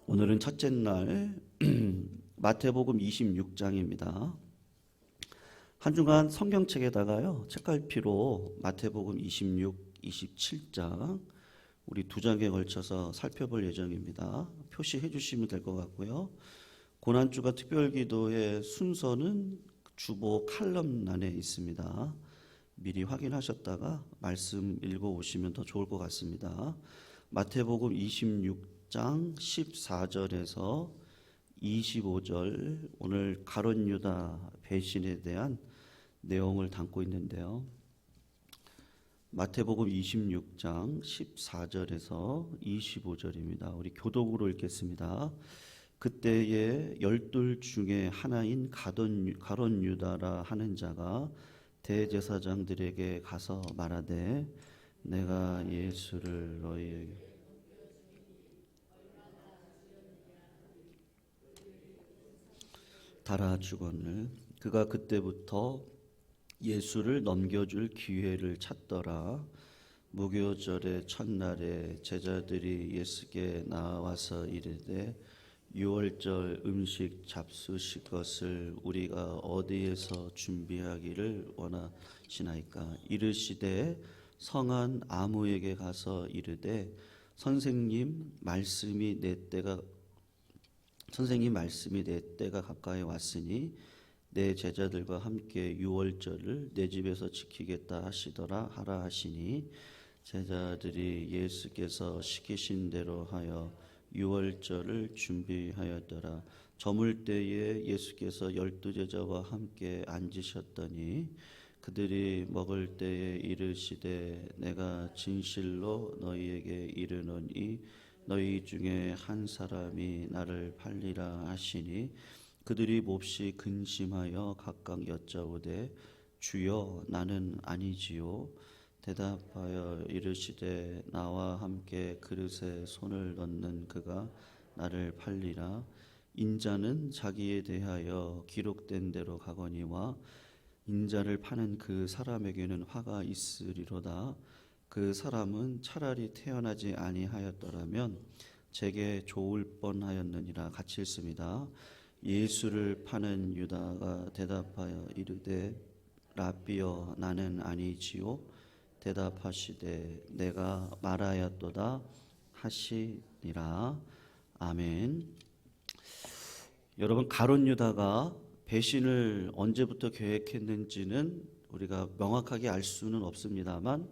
오늘은 첫째 날 마태복음 26장입니다. 한 주간 성경책에다가요, 책갈피로 마태복음 26, 27장 우리 두 장에 걸쳐서 살펴볼 예정입니다. 표시해 주시면 될 것 같고요. 고난주가 특별기도의 순서는 주보 칼럼란에 있습니다. 미리 확인하셨다가 말씀 읽어오시면 더 좋을 것 같습니다. 마태복음 26장 14절에서 25절, 오늘 가룟 유다 배신에 대한 내용을 담고 있는데요. 마태복음 26장 14절에서 25절입니다. 우리 교독으로 읽겠습니다. 그때에 12 중에 하나인 가룟 유다라 하는 자가 대제사장들에게 가서 말하되, 내가 예수를 너희에게 달아 주거늘. 그가 그때부터 예수를 넘겨줄 기회를 찾더라. 무교절의 첫날에 제자들이 예수께 나와서 이르되, 유월절 음식 잡수실 것을 우리가 어디에서 준비하기를 원하시나이까? 이르시되 성한 아무에게 가서 이르되, 선생님 말씀이 내 때가 가까이 왔으니 내 제자들과 함께 유월절을 내 집에서 지키겠다 하라 하시니, 제자들이 예수께서 시키신 대로 하여 유월절을 준비하였더라. 저물 때에 예수께서 12 제자와 함께 앉으셨더니 그들이 먹을 때에 이르시되, 내가 진실로 너희에게 이르노니 너희 중에 한 사람이 나를 팔리라 하시니, 그들이 몹시 근심하여 각각 여짜오되, 주여 나는 아니지요. 대답하여 이르시되, 나와 함께 그릇에 손을 넣는 그가 나를 팔리라. 인자는 자기에 대하여 기록된 대로 가거니와 인자를 파는 그 사람에게는 화가 있으리로다. 그 사람은 차라리 태어나지 아니하였더라면 제게 좋을 뻔하였느니라. 같이 읽습니다. 예수를 파는 유다가 대답하여 이르되, 라삐여 나는 아니지요. 대답하시되, 내가 말하였도다 하시니라. 아멘. 여러분, 가룟 유다가 배신을 언제부터 계획했는지는 우리가 명확하게 알 수는 없습니다만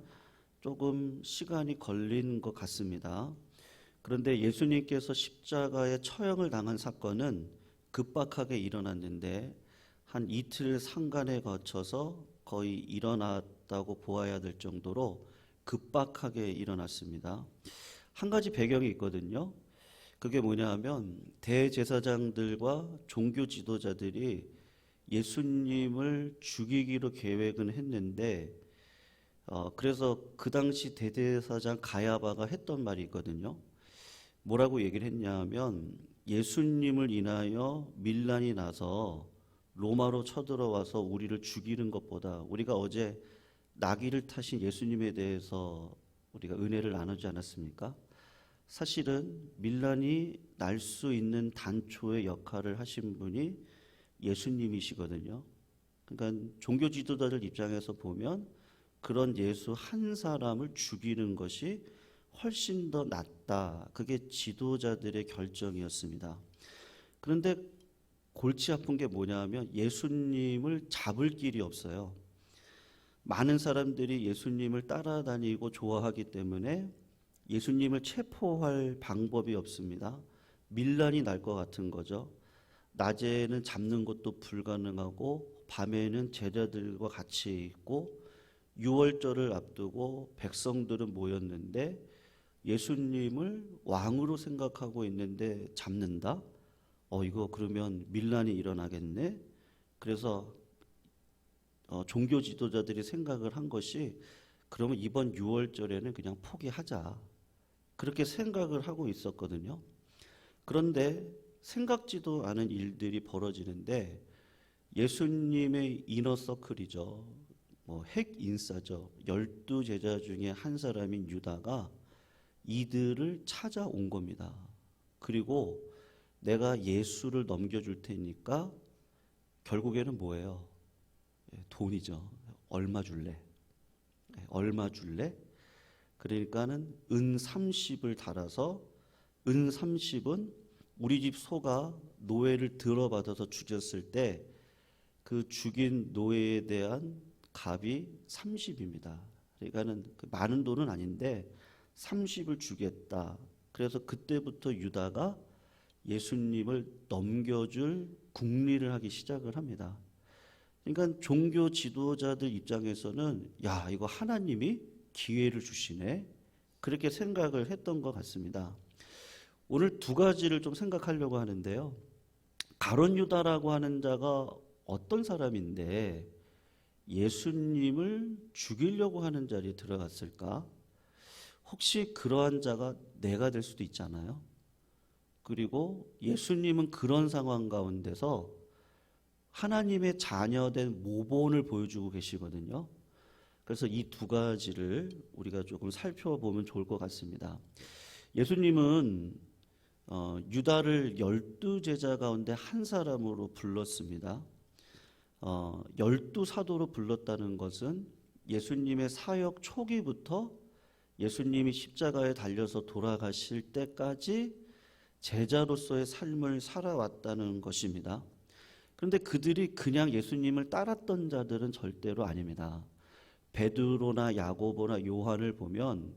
조금 시간이 걸린 것 같습니다. 그런데 예수님께서 십자가에 처형을 당한 사건은 급박하게 일어났는데 한 이틀 상간에 거쳐서 거의 일어났다고 보아야 될 정도로 급박하게 일어났습니다. 한 가지 배경이 있거든요. 그게 뭐냐 하면, 대제사장들과 종교 지도자들이 예수님을 죽이기로 계획은 했는데, 그래서 그 당시 대제사장 가야바가 했던 말이 있거든요. 뭐라고 얘기를 했냐 하면, 예수님을 인하여 밀란이 나서 로마로 쳐들어와서 우리를 죽이는 것보다 우리가 어제 나귀를 타신 예수님에 대해서 우리가 은혜를 나누지 않았습니까? 사실은 밀란이 날 수 있는 단초의 역할을 하신 분이 예수님이시거든요. 그러니까 종교 지도자들 입장에서 보면 그런 예수 한 사람을 죽이는 것이 훨씬 더 낫다. 그게 지도자들의 결정이었습니다. 그런데 골치 아픈 게 뭐냐 하면, 예수님을 잡을 길이 없어요. 많은 사람들이 예수님을 따라다니고 좋아하기 때문에 예수님을 체포할 방법이 없습니다. 밀란이 날 것 같은 거죠. 낮에는 잡는 것도 불가능하고 밤에는 제자들과 같이 있고, 유월절을 앞두고 백성들은 모였는데 예수님을 왕으로 생각하고 있는데 잡는다? 이거 그러면 밀란이 일어나겠네? 그래서 종교 지도자들이 생각을 한 것이, 그러면 이번 유월절에는 그냥 포기하자. 그렇게 생각을 하고 있었거든요. 그런데 생각지도 않은 일들이 벌어지는데, 예수님의 이너서클이죠. 핵인싸죠. 12 제자 중에 한 사람인 유다가 이들을 찾아온 겁니다. 그리고 내가 예수를 넘겨줄 테니까 결국에는 뭐예요? 돈이죠. 얼마 줄래? 얼마 줄래? 그러니까는 은 30을 달아서 은 30은 우리 집 소가 노예를 들어받아서 죽였을 때 그 죽인 노예에 대한 값이 30입니다. 그러니까는 그 많은 돈은 아닌데 30을 주겠다. 그래서 그때부터 유다가 예수님을 넘겨줄 궁리를 하기 시작을 합니다. 그러니까 종교 지도자들 입장에서는 야, 이거 하나님이 기회를 주시네. 그렇게 생각을 했던 것 같습니다. 오늘 두 가지를 좀 생각하려고 하는데요. 가룟 유다라고 하는 자가 어떤 사람인데 예수님을 죽이려고 하는 자리에 들어갔을까? 혹시 그러한 자가 내가 될 수도 있잖아요. 그리고 예수님은 그런 상황 가운데서 하나님의 자녀된 모본을 보여주고 계시거든요. 그래서 이 두 가지를 우리가 조금 살펴보면 좋을 것 같습니다. 예수님은 유다를 12제자 가운데 한 사람으로 불렀습니다. 12사도로 불렀다는 것은 예수님의 사역 초기부터 예수님이 십자가에 달려서 돌아가실 때까지 제자로서의 삶을 살아왔다는 것입니다. 그런데 그들이 그냥 예수님을 따랐던 자들은 절대로 아닙니다. 베드로나 야고보나 요한을 보면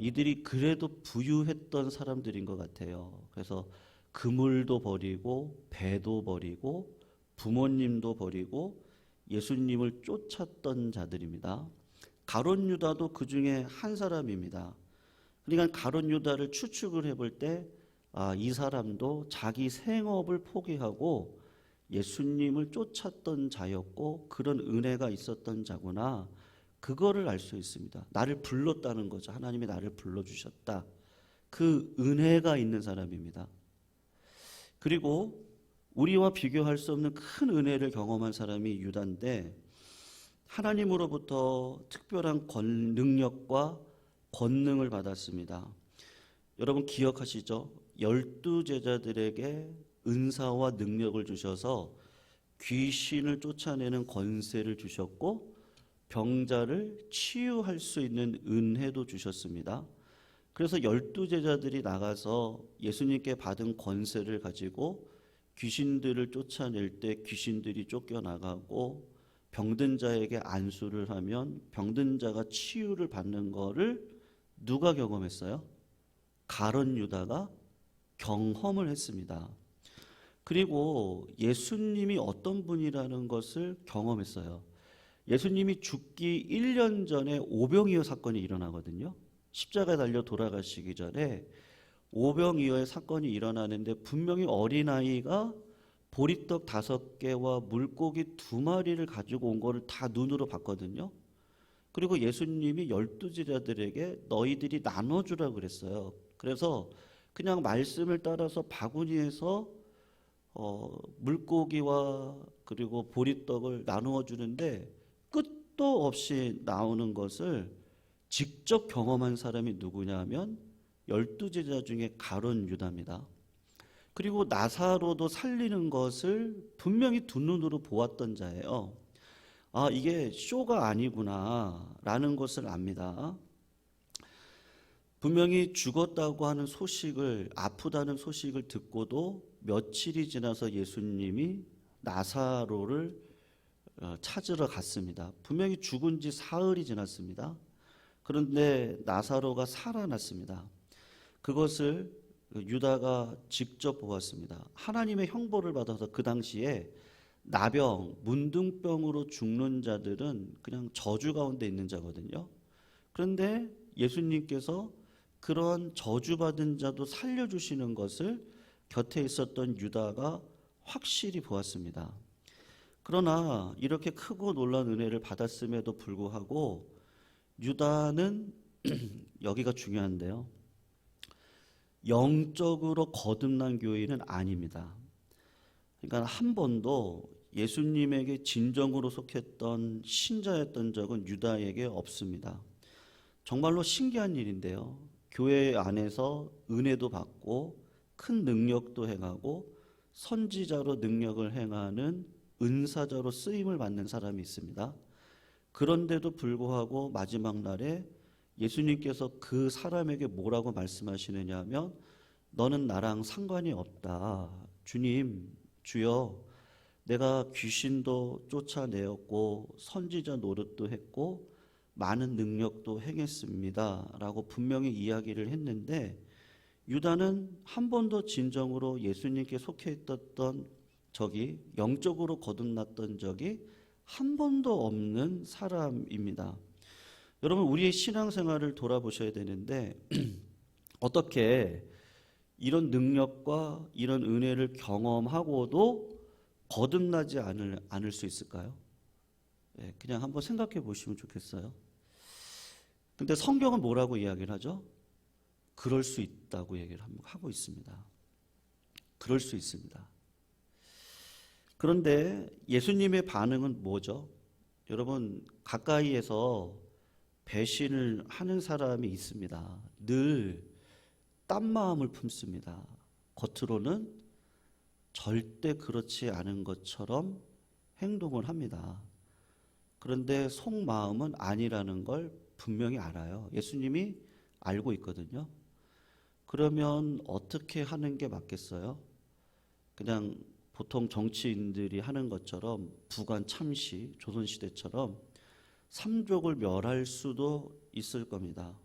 이들이 그래도 부유했던 사람들인 것 같아요. 그래서 그물도 버리고 배도 버리고 부모님도 버리고 예수님을 쫓았던 자들입니다. 가룟 유다도 그 중에 한 사람입니다. 그러니까 가룟 유다를 추측을 해볼 때 이 사람도 자기 생업을 포기하고 예수님을 쫓았던 자였고 그런 은혜가 있었던 자구나. 그거를 알 수 있습니다. 나를 불렀다는 거죠. 하나님이 나를 불러주셨다. 그 은혜가 있는 사람입니다. 그리고 우리와 비교할 수 없는 큰 은혜를 경험한 사람이 유다인데 하나님으로부터 특별한 능력과 권능을 받았습니다. 여러분 기억하시죠? 12제자들에게 은사와 능력을 주셔서 귀신을 쫓아내는 권세를 주셨고 병자를 치유할 수 있는 은혜도 주셨습니다. 그래서 12제자들이 나가서 예수님께 받은 권세를 가지고 귀신들을 쫓아낼 때 귀신들이 쫓겨나가고 병든 자에게 안수를 하면 병든 자가 치유를 받는 거를 누가 경험했어요? 가룟 유다가 경험을 했습니다. 그리고 예수님이 어떤 분이라는 것을 경험했어요. 예수님이 죽기 1년 전에 오병이어 사건이 일어나거든요. 십자가에 달려 돌아가시기 전에 오병이어의 사건이 일어나는데 분명히 어린아이가 보리떡 5개와 물고기 2마리를 가지고 온 거를 다 눈으로 봤거든요. 그리고 예수님이 12제자들에게 너희들이 나눠주라고 그랬어요. 그래서 그냥 말씀을 따라서 바구니에서 물고기와 그리고 보리떡을 나누어 주는데 끝도 없이 나오는 것을 직접 경험한 사람이 누구냐면 12제자 중에 가룟 유다입니다. 그리고 나사로도 살리는 것을 분명히 두 눈으로 보았던 자예요. 이게 쇼가 아니구나 라는 것을 압니다. 분명히 죽었다고 하는 소식을, 아프다는 소식을 듣고도 며칠이 지나서 예수님이 나사로를 찾으러 갔습니다. 분명히 죽은 지 사흘이 지났습니다. 그런데 나사로가 살아났습니다. 그것을 유다가 직접 보았습니다. 하나님의 형벌을 받아서 그 당시에 나병, 문둥병으로 죽는 자들은 그냥 저주 가운데 있는 자거든요. 그런데 예수님께서 그런 저주받은 자도 살려주시는 것을 곁에 있었던 유다가 확실히 보았습니다. 그러나 이렇게 크고 놀라운 은혜를 받았음에도 불구하고 유다는 여기가 중요한데요. 영적으로 거듭난 교인은 아닙니다. 그러니까 한 번도 예수님에게 진정으로 속했던 신자였던 적은 유다에게 없습니다. 정말로 신기한 일인데요. 교회 안에서 은혜도 받고 큰 능력도 행하고 선지자로 능력을 행하는 은사자로 쓰임을 받는 사람이 있습니다. 그런데도 불구하고 마지막 날에 예수님께서 그 사람에게 뭐라고 말씀하시느냐 하면 너는 나랑 상관이 없다. 주님, 주여, 내가 귀신도 쫓아내었고 선지자 노릇도 했고 많은 능력도 행했습니다. 라고 분명히 이야기를 했는데 유다는 한 번도 진정으로 예수님께 속해 있었던 적이, 영적으로 거듭났던 적이 한 번도 없는 사람입니다. 여러분, 우리의 신앙생활을 돌아보셔야 되는데 어떻게 이런 능력과 이런 은혜를 경험하고도 거듭나지 않을 수 있을까요? 그냥 한번 생각해 보시면 좋겠어요. 근데 성경은 뭐라고 이야기를 하죠? 그럴 수 있다고 얘기를 하고 있습니다. 그럴 수 있습니다. 그런데 예수님의 반응은 뭐죠? 여러분, 가까이에서 배신을 하는 사람이 있습니다. 늘 딴 마음을 품습니다. 겉으로는 절대 그렇지 않은 것처럼 행동을 합니다. 그런데 속마음은 아니라는 걸 분명히 알아요. 예수님이 알고 있거든요. 그러면 어떻게 하는 게 맞겠어요? 그냥 보통 정치인들이 하는 것처럼 부관 참시, 조선시대처럼 삼족을 멸할 수도 있을 겁니다.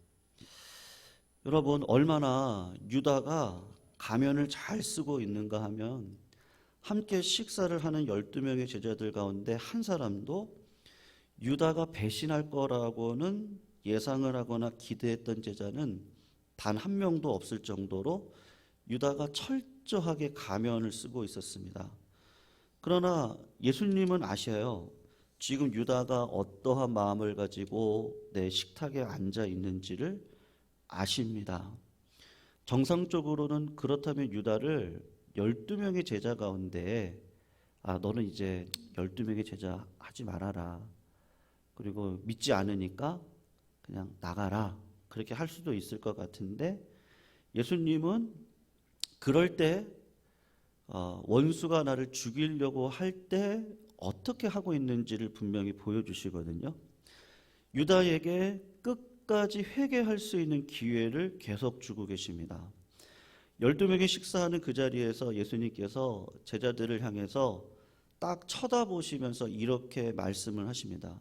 여러분, 얼마나 유다가 가면을 잘 쓰고 있는가 하면 함께 식사를 하는 12명의 제자들 가운데 한 사람도 유다가 배신할 거라고는 예상을 하거나 기대했던 제자는 단 한 명도 없을 정도로 유다가 철저하게 가면을 쓰고 있었습니다. 그러나 예수님은 아셔요. 지금 유다가 어떠한 마음을 가지고 내 식탁에 앉아 있는지를 아십니다. 정상적으로는 그렇다면 유다를 12명의 제자 가운데 너는 이제 12명의 제자 하지 말아라. 그리고 믿지 않으니까 그냥 나가라. 그렇게 할 수도 있을 것 같은데 예수님은 그럴 때 원수가 나를 죽이려고 할 때 어떻게 하고 있는지를 분명히 보여주시거든요. 유다에게 끝까지 회개할 수 있는 기회를 계속 주고 계십니다. 12명이 식사하는 그 자리에서 예수님께서 제자들을 향해서 딱 쳐다보시면서 이렇게 말씀을 하십니다.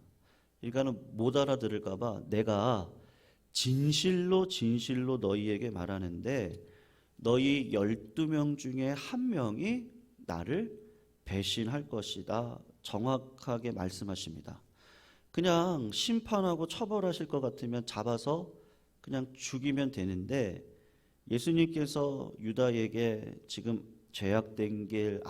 그러니까는 못 알아들을까 봐 내가 진실로 진실로 너희에게 말하는데 너희 12명 중에 한 명이 나를 배신할 것이다. 정확하게 말씀하십니다. 그냥 심판하고 처벌하실 것 같으면 잡아서 그냥 죽이면 되는데 예수님께서 유다에게 지금 죄악된 길,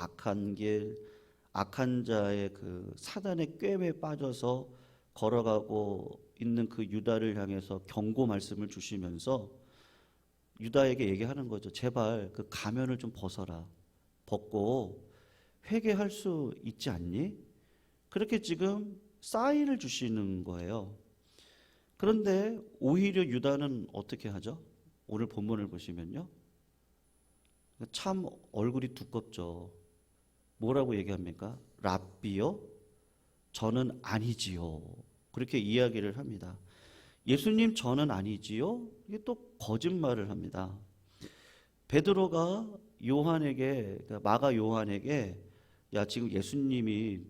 악한 자의 그 사단의 꾀에 빠져서 걸어가고 있는 그 유다를 향해서 경고 말씀을 주시면서 유다에게 얘기하는 거죠. 제발 그 가면을 좀 벗어라. 벗고 회개할 수 있지 않니? 그렇게 지금 사인을 주시는 거예요. 그런데 오히려 유다는 어떻게 하죠? 오늘 본문을 보시면요. 참 얼굴이 두껍죠. 뭐라고 얘기합니까? 랍비요? 저는 아니지요. 그렇게 이야기를 합니다. 예수님 저는 아니지요? 이게 또 거짓말을 합니다. 베드로가 요한에게, 마가 요한에게 야 지금 예수님이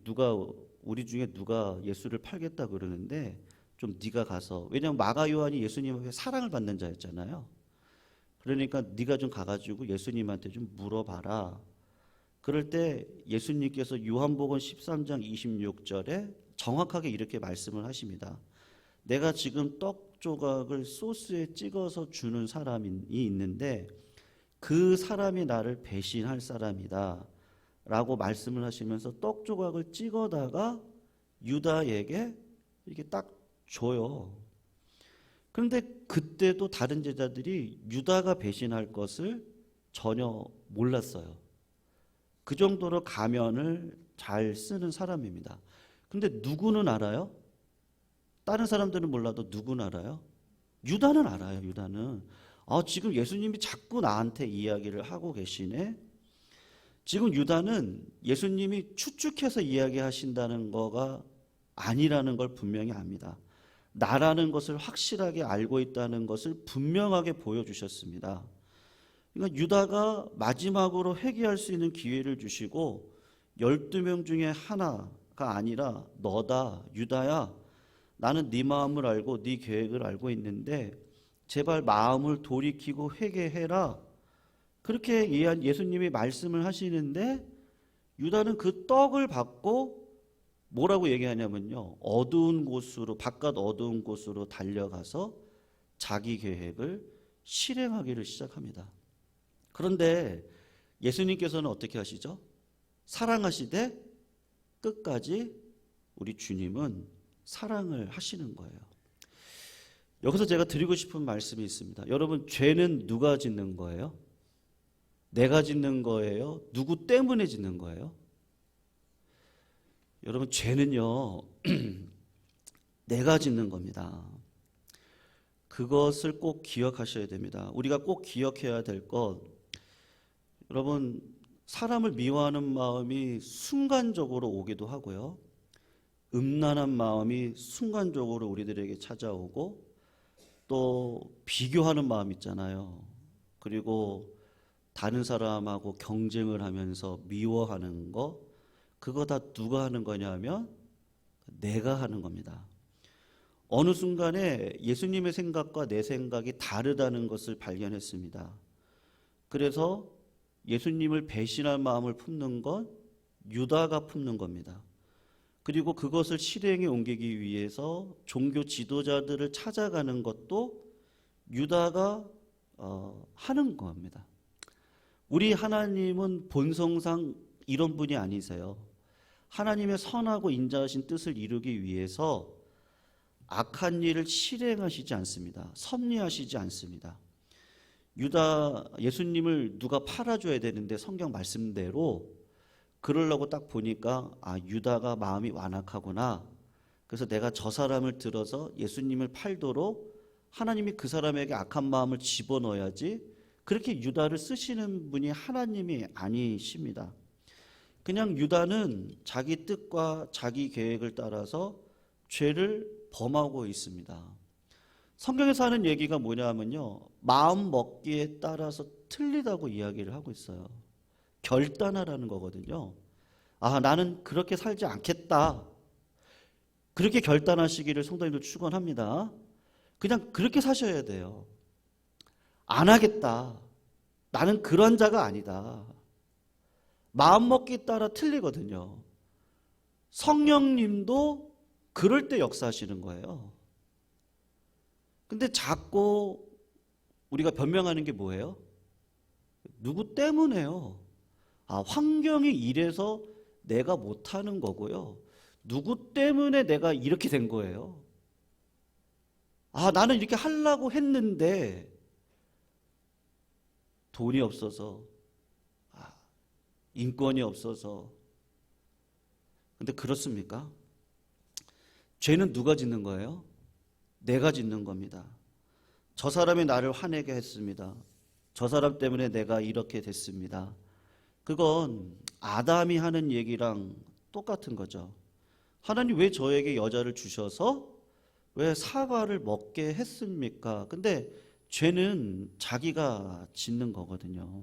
우리 중에 누가 예수를 팔겠다 그러는데 좀 네가 가서, 왜냐하면 마가 요한이 예수님에게 사랑을 받는 자였잖아요. 그러니까 네가 좀 가가지고 예수님한테 좀 물어봐라. 그럴 때 예수님께서 요한복음 13장 26절에 정확하게 이렇게 말씀을 하십니다. 내가 지금 떡 조각을 소스에 찍어서 주는 사람이 있는데 그 사람이 나를 배신할 사람이다 라고 말씀을 하시면서 떡 조각을 찍어다가 유다에게 이렇게 딱 줘요. 그런데 그때도 다른 제자들이 유다가 배신할 것을 전혀 몰랐어요. 그 정도로 가면을 잘 쓰는 사람입니다. 근데 누구는 알아요? 다른 사람들은 몰라도 누구는 알아요? 유다는 알아요. 유다는 지금 예수님이 자꾸 나한테 이야기를 하고 계시네. 지금 유다는 예수님이 추측해서 이야기하신다는 거가 아니라는 걸 분명히 압니다. 나라는 것을 확실하게 알고 있다는 것을 분명하게 보여주셨습니다. 그러니까 유다가 마지막으로 회개할 수 있는 기회를 주시고 12명 중에 하나가 아니라 너다, 유다야. 나는 네 마음을 알고 네 계획을 알고 있는데 제발 마음을 돌이키고 회개해라. 그렇게 예수님이 말씀을 하시는데 유다는 그 떡을 받고 뭐라고 얘기하냐면요. 어두운 곳으로, 바깥 어두운 곳으로 달려가서 자기 계획을 실행하기를 시작합니다. 그런데 예수님께서는 어떻게 하시죠? 사랑하시되 끝까지 우리 주님은 사랑을 하시는 거예요. 여기서 제가 드리고 싶은 말씀이 있습니다. 여러분, 죄는 누가 짓는 거예요? 내가 짓는 거예요? 누구 때문에 짓는 거예요? 여러분, 죄는요 내가 짓는 겁니다. 그것을 꼭 기억하셔야 됩니다. 우리가 꼭 기억해야 될 것, 여러분, 사람을 미워하는 마음이 순간적으로 오기도 하고요, 음란한 마음이 순간적으로 우리들에게 찾아오고, 또 비교하는 마음 있잖아요. 그리고 다른 사람하고 경쟁을 하면서 미워하는 거, 그거 다 누가 하는 거냐면 내가 하는 겁니다. 어느 순간에 예수님의 생각과 내 생각이 다르다는 것을 발견했습니다. 그래서 예수님을 배신할 마음을 품는 건 유다가 품는 겁니다. 그리고 그것을 실행에 옮기기 위해서 종교 지도자들을 찾아가는 것도 유다가 하는 겁니다. 우리 하나님은 본성상 이런 분이 아니세요. 하나님의 선하고 인자하신 뜻을 이루기 위해서 악한 일을 실행하시지 않습니다. 섭리하시지 않습니다. 예수님을 누가 팔아줘야 되는데 성경 말씀대로 그러려고 딱 보니까 유다가 마음이 완악하구나. 그래서 내가 저 사람을 들어서 예수님을 팔도록 하나님이 그 사람에게 악한 마음을 집어넣어야지. 그렇게 유다를 쓰시는 분이 하나님이 아니십니다. 그냥 유다는 자기 뜻과 자기 계획을 따라서 죄를 범하고 있습니다. 성경에서 하는 얘기가 뭐냐면요, 마음 먹기에 따라서 틀리다고 이야기를 하고 있어요. 결단하라는 거거든요. 나는 그렇게 살지 않겠다. 그렇게 결단하시기를 성도님들 축원합니다. 그냥 그렇게 사셔야 돼요. 안 하겠다. 나는 그런 자가 아니다. 마음먹기에 따라 틀리거든요. 성령님도 그럴 때 역사하시는 거예요. 근데 자꾸 우리가 변명하는 게 뭐예요? 누구 때문에요? 환경이 이래서 내가 못하는 거고요. 누구 때문에 내가 이렇게 된 거예요? 나는 이렇게 하려고 했는데 돈이 없어서, 인권이 없어서. 근데 그렇습니까? 죄는 누가 짓는 거예요? 내가 짓는 겁니다. 저 사람이 나를 화내게 했습니다. 저 사람 때문에 내가 이렇게 됐습니다. 그건 아담이 하는 얘기랑 똑같은 거죠. 하나님 왜 저에게 여자를 주셔서 왜 사과를 먹게 했습니까? 근데 죄는 자기가 짓는 거거든요.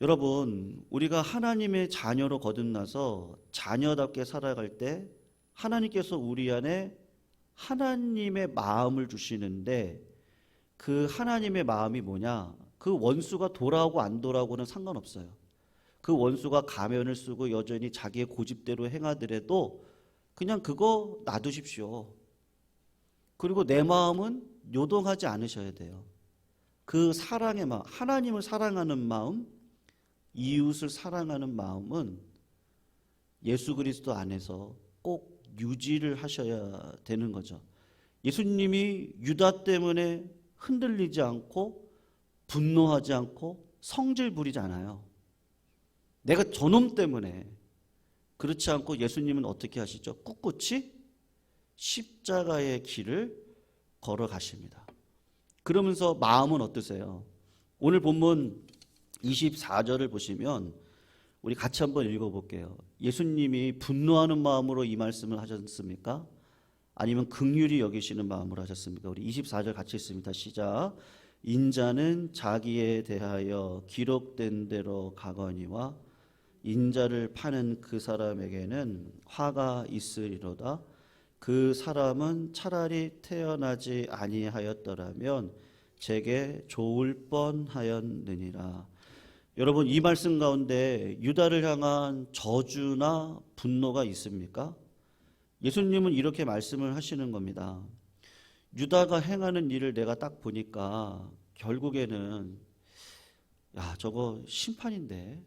여러분, 우리가 하나님의 자녀로 거듭나서 자녀답게 살아갈 때 하나님께서 우리 안에 하나님의 마음을 주시는데, 그 하나님의 마음이 뭐냐? 그 원수가 돌아오고 안 돌아오고는 상관없어요. 그 원수가 가면을 쓰고 여전히 자기의 고집대로 행하더라도 그냥 그거 놔두십시오. 그리고 내 마음은 요동하지 않으셔야 돼요. 그 사랑의 마음, 하나님을 사랑하는 마음, 이웃을 사랑하는 마음은 예수 그리스도 안에서 꼭 유지를 하셔야 되는 거죠. 예수님이 유다 때문에 흔들리지 않고 분노하지 않고 성질 부리지 않아요. 내가 저놈 때문에. 그렇지 않고 예수님은 어떻게 하시죠? 꿋꿋이 십자가의 길을 걸어가십니다. 그러면서 마음은 어떠세요? 오늘 본문 24절을 보시면 우리 같이 한번 읽어볼게요. 예수님이 분노하는 마음으로 이 말씀을 하셨습니까? 아니면 긍휼히 여기시는 마음으로 하셨습니까? 우리 24절 같이 읽습니다. 시작. 인자는 자기에 대하여 기록된 대로 가거니와 인자를 파는 그 사람에게는 화가 있으리로다. 그 사람은 차라리 태어나지 아니하였더라면 제게 좋을 뻔하였느니라. 여러분, 이 말씀 가운데 유다를 향한 저주나 분노가 있습니까? 예수님은 이렇게 말씀을 하시는 겁니다. 유다가 행하는 일을 내가 딱 보니까 결국에는 저거 심판인데,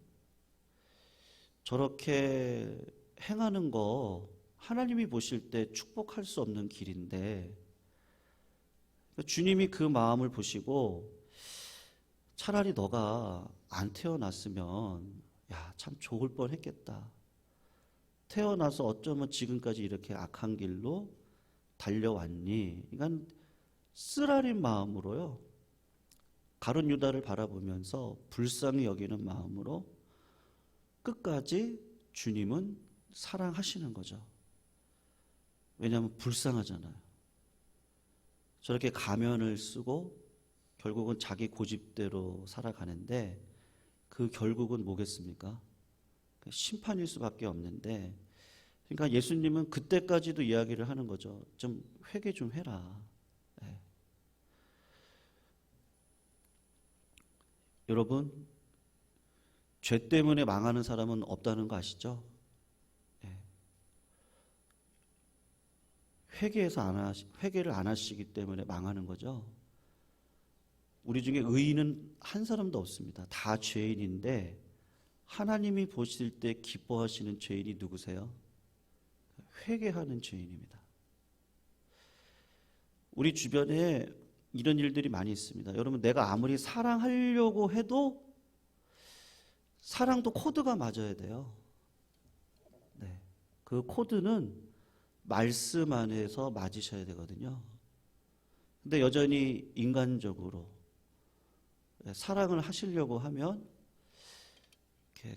저렇게 행하는 거 하나님이 보실 때 축복할 수 없는 길인데, 주님이 그 마음을 보시고 차라리 너가 안 태어났으면 참 좋을 뻔했겠다. 태어나서 어쩌면 지금까지 이렇게 악한 길로 달려왔니? 그러니까 쓰라린 마음으로요, 가룟 유다를 바라보면서 불쌍히 여기는 마음으로 끝까지 주님은 사랑하시는 거죠. 왜냐하면 불쌍하잖아요. 저렇게 가면을 쓰고 결국은 자기 고집대로 살아가는데 그 결국은 뭐겠습니까? 심판일 수밖에 없는데, 그러니까 예수님은 그때까지도 이야기를 하는 거죠. 좀 회개 좀 해라. 네. 여러분, 죄 때문에 망하는 사람은 없다는 거 아시죠? 네. 회개를 안 하시기 때문에 망하는 거죠. 우리 중에 의인은 한 사람도 없습니다. 다 죄인인데 하나님이 보실 때 기뻐하시는 죄인이 누구세요? 회개하는 죄인입니다. 우리 주변에 이런 일들이 많이 있습니다. 여러분, 내가 아무리 사랑하려고 해도 사랑도 코드가 맞아야 돼요. 네. 그 코드는 말씀 안에서 맞으셔야 되거든요. 근데 여전히 인간적으로 사랑을 하시려고 하면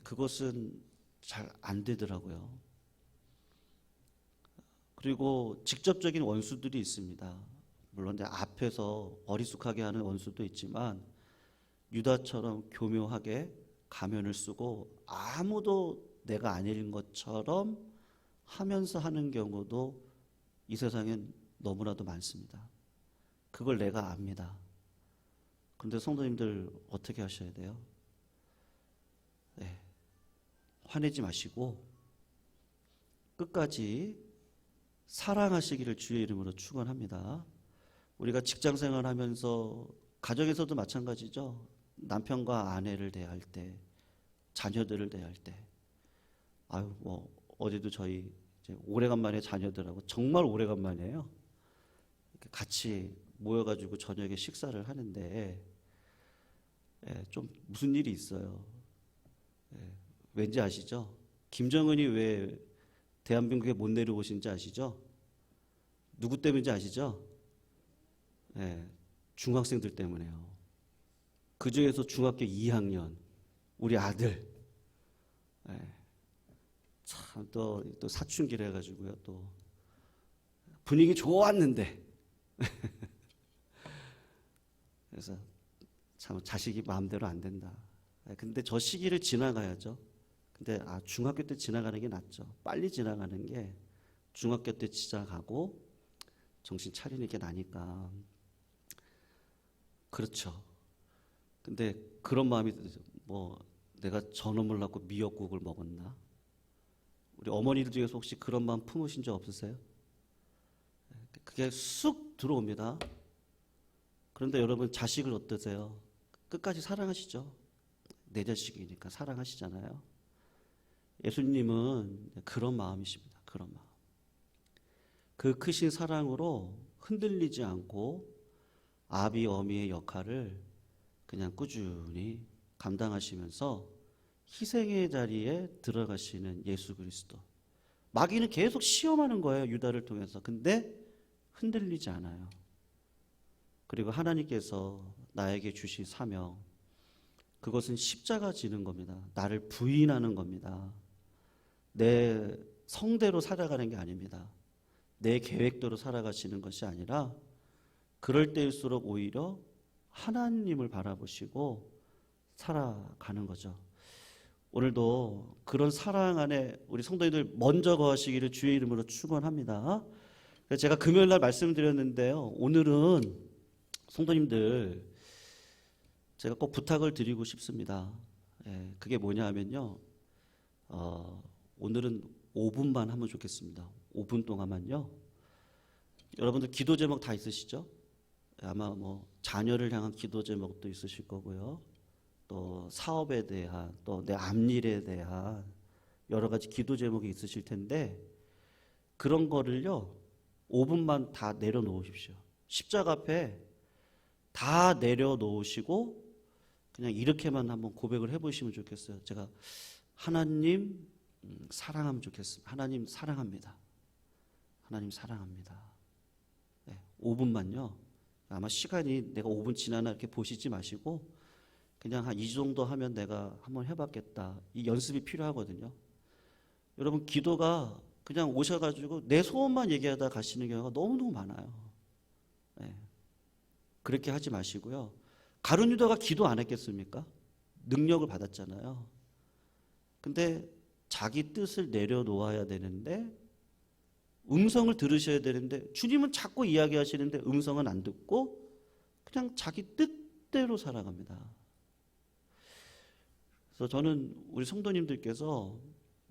그것은 잘 안 되더라고요. 그리고 직접적인 원수들이 있습니다. 물론 앞에서 어리숙하게 하는 원수도 있지만 유다처럼 교묘하게 가면을 쓰고 아무도 내가 아닌 것처럼 하면서 하는 경우도 이 세상엔 너무나도 많습니다. 그걸 내가 압니다. 그런데 성도님들 어떻게 하셔야 돼요? 네. 화내지 마시고 끝까지 사랑하시기를 주의 이름으로 축원합니다. 우리가 직장 생활하면서 가정에서도 마찬가지죠. 남편과 아내를 대할 때, 자녀들을 대할 때, 어제도 저희 이제 오래간만에 자녀들하고 정말 오래간만이에요. 같이 모여가지고 저녁에 식사를 하는데 좀 무슨 일이 있어요. 왠지 아시죠? 김정은이 왜 대한민국에 못 내려오신지 아시죠? 누구 때문인지 아시죠? 중학생들 때문에요. 그 중에서 중학교 2학년 우리 아들, 참 또 사춘기를 해가지고요, 또 분위기 좋았는데 그래서 참 자식이 마음대로 안 된다. 근데 저 시기를 지나가야죠. 근데 중학교 때 지나가는 게 낫죠. 빨리 지나가는 게 중학교 때 지나가고 정신 차리는 게 나니까. 그렇죠. 근데 그런 마음이 들죠. 내가 저놈을 낳고 미역국을 먹었나? 우리 어머니들 중에서 혹시 그런 마음 품으신 적 없으세요? 그게 쑥 들어옵니다. 그런데 여러분, 자식을 어떠세요? 끝까지 사랑하시죠? 내 자식이니까 사랑하시잖아요. 예수님은 그런 마음이십니다. 그런 마음. 그 크신 사랑으로 흔들리지 않고 아비 어미의 역할을 그냥 꾸준히 감당하시면서 희생의 자리에 들어가시는 예수 그리스도. 마귀는 계속 시험하는 거예요, 유다를 통해서. 근데 흔들리지 않아요. 그리고 하나님께서 나에게 주신 사명, 그것은 십자가 지는 겁니다. 나를 부인하는 겁니다. 내 성대로 살아가는 게 아닙니다. 내 계획대로 살아가시는 것이 아니라 그럴 때일수록 오히려 하나님을 바라보시고 살아가는 거죠. 오늘도 그런 사랑 안에 우리 성도님들 먼저 거하시기를 주의 이름으로 축원합니다. 제가 금요일 날 말씀드렸는데요. 오늘은 성도님들 제가 꼭 부탁을 드리고 싶습니다. 그게 뭐냐 하면요. 오늘은 5분만 하면 좋겠습니다. 5분 동안만요. 여러분들 기도 제목 다 있으시죠? 아마 뭐 자녀를 향한 기도 제목도 있으실 거고요. 또 사업에 대한, 또 내 앞일에 대한 여러 가지 기도 제목이 있으실 텐데 그런 거를요. 5분만 다 내려놓으십시오. 십자가 앞에 다 내려놓으시고 그냥 이렇게만 한번 고백을 해보시면 좋겠어요. 제가 하나님 사랑하면 좋겠습니다. 하나님 사랑합니다. 하나님 사랑합니다. 5분만요. 아마 시간이 내가 5분 지나나 이렇게 보시지 마시고 그냥 한 이 정도 하면 내가 한번 해봤겠다. 이 연습이 필요하거든요. 여러분 기도가 그냥 오셔가지고 내 소원만 얘기하다 가시는 경우가 너무너무 많아요. 그렇게 하지 마시고요. 가룟 유다가 기도 안 했겠습니까? 능력을 받았잖아요. 근데 자기 뜻을 내려놓아야 되는데 음성을 들으셔야 되는데 주님은 자꾸 이야기하시는데 음성은 안 듣고 그냥 자기 뜻대로 살아갑니다. 그래서 저는 우리 성도님들께서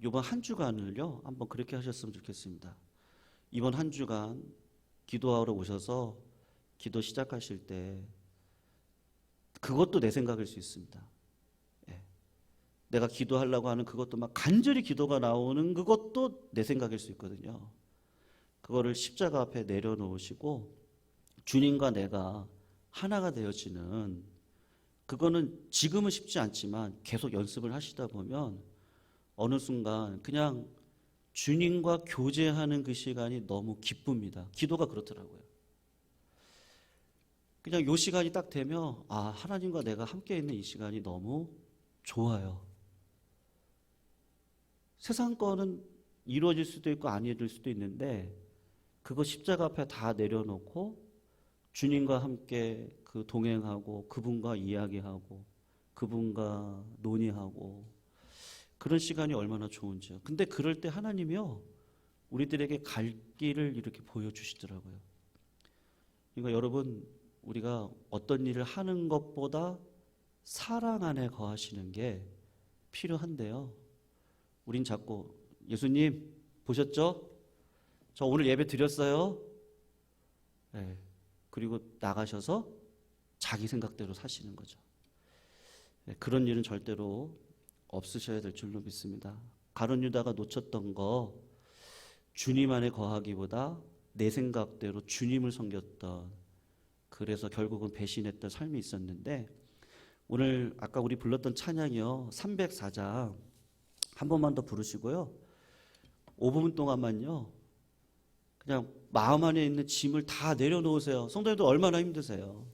이번 한 주간을요 한번 그렇게 하셨으면 좋겠습니다. 이번 한 주간 기도하러 오셔서 기도 시작하실 때 그것도 내 생각일 수 있습니다. 내가 기도하려고 하는 그것도 막 간절히 기도가 나오는 그것도 내 생각일 수 있거든요. 그거를 십자가 앞에 내려놓으시고 주님과 내가 하나가 되어지는 그거는 지금은 쉽지 않지만 계속 연습을 하시다 보면 어느 순간 그냥 주님과 교제하는 그 시간이 너무 기쁩니다. 기도가 그렇더라고요. 그냥 요 시간이 딱 되면 하나님과 내가 함께 있는 이 시간이 너무 좋아요. 세상 거는 이루어질 수도 있고 안 이루어질 수도 있는데 그거 십자가 앞에 다 내려놓고 주님과 함께 그 동행하고 그분과 이야기하고 그분과 논의하고 그런 시간이 얼마나 좋은지요. 근데 그럴 때 하나님이요 우리들에게 갈 길을 이렇게 보여주시더라고요. 그러니까 여러분 우리가 어떤 일을 하는 것보다 사랑 안에 거하시는 게 필요한데요. 우린 자꾸 예수님 보셨죠? 저 오늘 예배 드렸어요. 그리고 나가셔서 자기 생각대로 사시는 거죠. 그런 일은 절대로 없으셔야 될 줄로 믿습니다. 가룟 유다가 놓쳤던 거 주님 안에 거하기보다 내 생각대로 주님을 섬겼던 그래서 결국은 배신했던 삶이 있었는데 오늘 아까 우리 불렀던 찬양이요 304장 한 번만 더 부르시고요 5분 동안만요 그냥 마음 안에 있는 짐을 다 내려놓으세요. 성도님들 얼마나 힘드세요?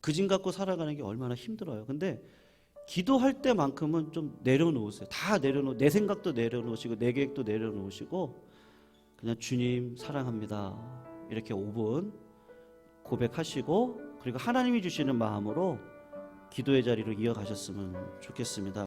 그 짐 갖고 살아가는 게 얼마나 힘들어요. 근데 기도할 때만큼은 좀 내려놓으세요. 다 내 생각도 내려놓으시고 내 계획도 내려놓으시고 그냥 주님 사랑합니다 이렇게 5분 고백하시고 그리고 하나님이 주시는 마음으로 기도의 자리로 이어가셨으면 좋겠습니다.